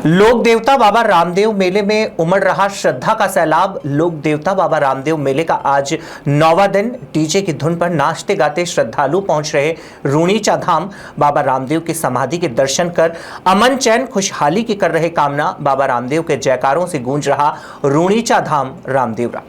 लोक देवता बाबा रामदेव मेले में उमड़ रहा श्रद्धा का सैलाब। लोक देवता बाबा रामदेव मेले का आज 9वां दिन डीजे की धुन पर नाचते गाते श्रद्धालु पहुंच रहे रूणीचा धाम। बाबा रामदेव की समाधि के दर्शन कर अमन चैन खुशहाली की कर रहे कामना। बाबा रामदेव के जयकारों से गूंज रहा रूणीचा धाम रामदेवरा।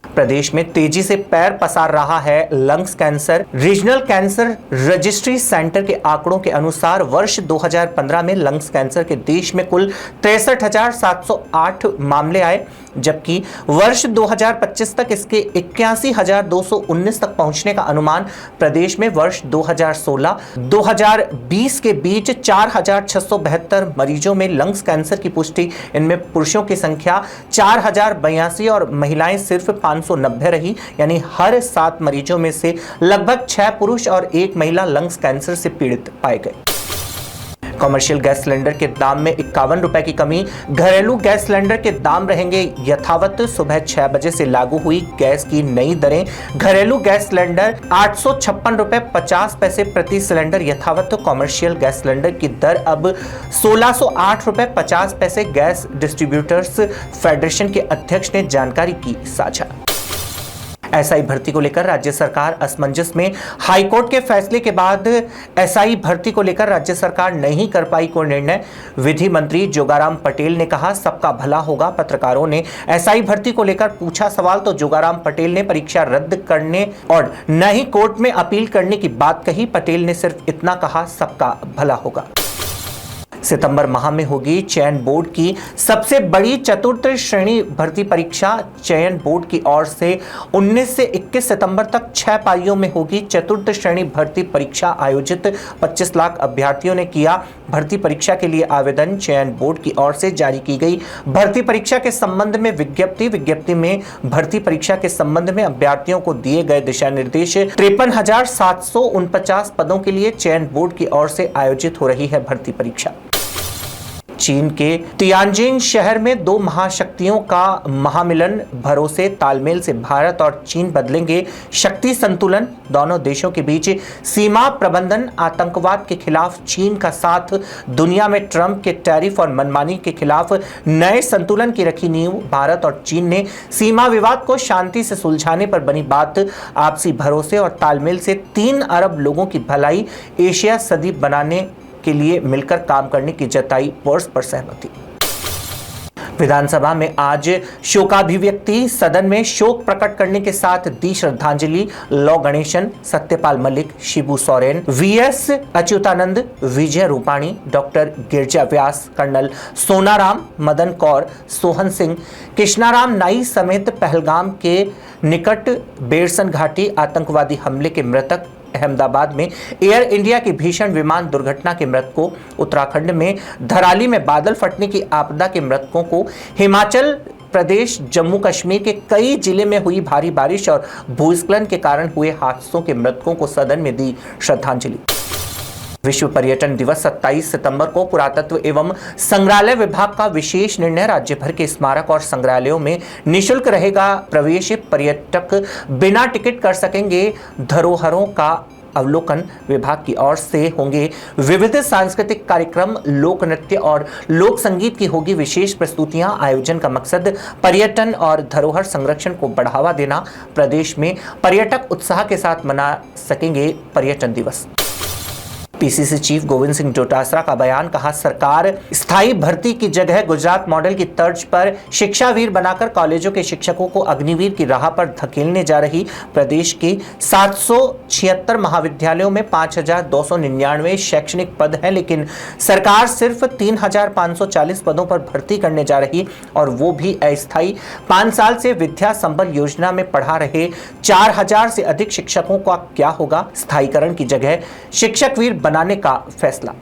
प्रदेश में तेजी से पैर पसार रहा है lungs cancer. Regional cancer registry centre के आंकड़ों के अनुसार वर्ष 2015 में लंग्स कैंसर के देश में कुल 63,708 मामले आए, जबकि वर्ष 2025 तक इसके 81,219 तक पहुंचने का अनुमान। प्रदेश में वर्ष 2016-2020 के बीच 4,672 मरीजों में लंग्स कैंसर की पुष्टि। इनमें पुरुषों की संख्या 4,082 और महिलाएं सिर्फ 590 रही, यानी हर 7 मरीजों में से लगभग 6 पुरुष और 1 महिला लंग्स कैंसर से पीड़ित पाए गए। कमर्शियल गैस सिलेंडर के दाम में 51 रुपए की कमी। घरेलू गैस सिलेंडर के दाम रहेंगे यथावत। सुबह 6 बजे से लागू हुई गैस की नई दरें। घरेलू गैस सिलेंडर 856 रुपए 50 पैसे प्रति सिलेंडर यथावत। कमर्शियल गैस सिलेंडर की दर अब 1608 रुपए 50 पैसे। गैस डिस्ट्रीब्यूटर्स फेडरेशन के अध्यक्ष ने जानकारी की साझा। एसआई भर्ती को लेकर राज्य सरकार असमंजस में। हाईकोर्ट के फैसले के बाद एसआई भर्ती को लेकर राज्य सरकार नहीं कर पाई कोई निर्णय। विधि मंत्री जोगाराम पटेल ने कहा सबका भला होगा। पत्रकारों ने एसआई भर्ती को लेकर पूछा सवाल तो जोगाराम पटेल ने परीक्षा रद्द करने और न ही कोर्ट में अपील करने की बात कही। पटेल ने सिर्फ इतना कहा सबका भला होगा। सितंबर माह में होगी चयन बोर्ड की सबसे बड़ी चतुर्थ श्रेणी भर्ती परीक्षा। चयन बोर्ड की ओर से 19 से 21 सितंबर तक 6 पारियों में होगी चतुर्थ श्रेणी भर्ती परीक्षा आयोजित। 25 लाख अभ्यर्थियों ने किया भर्ती परीक्षा के लिए आवेदन। चयन बोर्ड की ओर से जारी की गई भर्ती परीक्षा के संबंध में विज्ञप्ति में भर्ती परीक्षा के संबंध में अभ्यर्थियों को दिए गए दिशा निर्देश। 53,749 पदों के लिए चयन बोर्ड की ओर से आयोजित हो रही है भर्ती परीक्षा। चीन के तियानजिन शहर में 2 महाशक्तियों का महामिलन। भरोसे तालमेल से भारत और चीन बदलेंगे शक्ति संतुलन। दोनों देशों के बीच सीमा प्रबंधन। आतंकवाद के खिलाफ चीन का साथ। दुनिया में ट्रंप के टैरिफ और मनमानी के खिलाफ नए संतुलन की रखी नींव। भारत और चीन ने सीमा विवाद को शांति से सुलझाने पर बनी बात। आपसी भरोसे और तालमेल से 3 अरब लोगों की भलाई, एशिया सदीप बनाने के लिए मिलकर काम करने की जताई परस्पर सहमति। विधानसभा में आज शोकाभिव्यक्ति। सदन में शोक प्रकट करने के साथ दी श्रद्धांजलि लौ गणेशन, सत्यपाल मलिक, शिबू सोरेन, वीएस अच्युतानंद, विजय रूपाणी, डॉक्टर गिरजा व्यास, कर्नल सोनाराम, मदन कौर, सोहन सिंह, कृष्णाराम नाई समेत पहलगाम के निकट बेरसन घाटी आतंकवादी हमले के मृतक, अहमदाबाद में एयर इंडिया की भीषण विमान दुर्घटना के मृतकों, उत्तराखंड में धराली में बादल फटने की आपदा के मृतकों को, हिमाचल प्रदेश जम्मू कश्मीर के कई जिले में हुई भारी बारिश और भूस्खलन के कारण हुए हादसों के मृतकों को सदन में दी श्रद्धांजलि। विश्व पर्यटन दिवस 27 सितंबर को पुरातत्व एवं संग्रहालय विभाग का विशेष निर्णय। राज्य भर के स्मारक और संग्रहालयों में निःशुल्क रहेगा प्रवेश। पर्यटक बिना टिकट कर सकेंगे। धरोहरों का अवलोकन। विभाग की ओर से होंगे विविध सांस्कृतिक कार्यक्रम। लोक नृत्य और लोक संगीत की होगी विशेष प्रस्तुतियां। आयोजन का मकसद पर्यटन और धरोहर संरक्षण को बढ़ावा देना। प्रदेश में पर्यटक उत्साह के साथ मना सकेंगे पर्यटन दिवस। पीसीसी चीफ गोविंद सिंह डोटासरा का बयान। कहा सरकार स्थायी भर्ती की जगह गुजरात मॉडल की तर्ज पर शिक्षावीर बनाकर कॉलेजों के शिक्षकों को अग्निवीर की राह पर धकेलने जा रही। प्रदेश के 776 महाविद्यालयों में 5,299 शैक्षणिक पद हैं, लेकिन सरकार सिर्फ 3,540 पदों पर भर्ती करने जा रही और वो भी अस्थायी। 5 साल से विद्या संबल योजना में पढ़ा रहे 4,000 से अधिक शिक्षकों का क्या होगा। स्थायीकरण की जगह शिक्षकवीर बनाने का फैसला।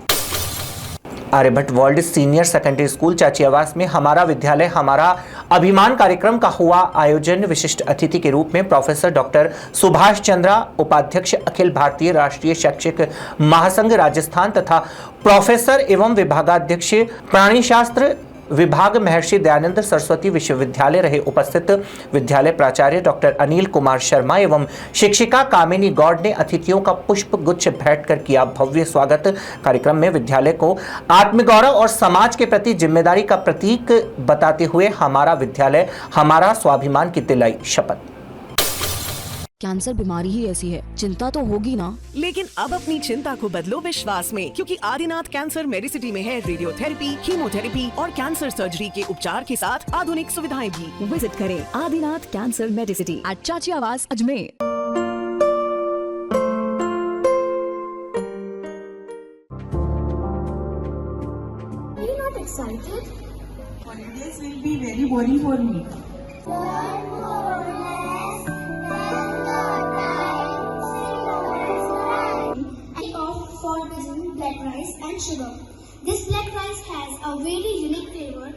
Aryabhatta world senior secondary school Chachiyawas में हमारा विद्यालय हमारा अभिमान कार्यक्रम का हुआ आयोजन। विशिष्ट अतिथि के रूप में प्रोफेसर डॉक्टर सुभाष चंद्रा, उपाध्यक्ष अखिल भारतीय राष्ट्रीय शैक्षिक महासंघ राजस्थान तथा प्रोफेसर एवं विभागाध्यक्ष प्राणीशास्त्र विभाग महर्षि दयानंद सरस्वती विश्वविद्यालय रहे उपस्थित। विद्यालय प्राचार्य डॉक्टर अनिल कुमार शर्मा एवं शिक्षिका कामिनी गौड़ ने अतिथियों का पुष्प गुच्छ भेंट कर किया भव्य स्वागत। कार्यक्रम में विद्यालय को आत्मगौरव और समाज के प्रति जिम्मेदारी का प्रतीक बताते हुए हमारा विद्यालय हमारा स्वाभिमान की दिलाई शपथ। कैंसर बीमारी ही ऐसी है, चिंता तो होगी ना। लेकिन अब अपनी चिंता को बदलो विश्वास में, क्योंकि आदिनाथ कैंसर मेडिसिटी में है रेडियोथेरेपी, कीमोथेरेपी और कैंसर सर्जरी के उपचार के साथ आधुनिक सुविधाएं भी। विजिट करें आदिनाथ कैंसर मेडिसिटी एट चाची आवास Ajmer. Are you not excited? Holidays will be very boring for me. For using black rice and sugar. This black rice has a very unique flavor.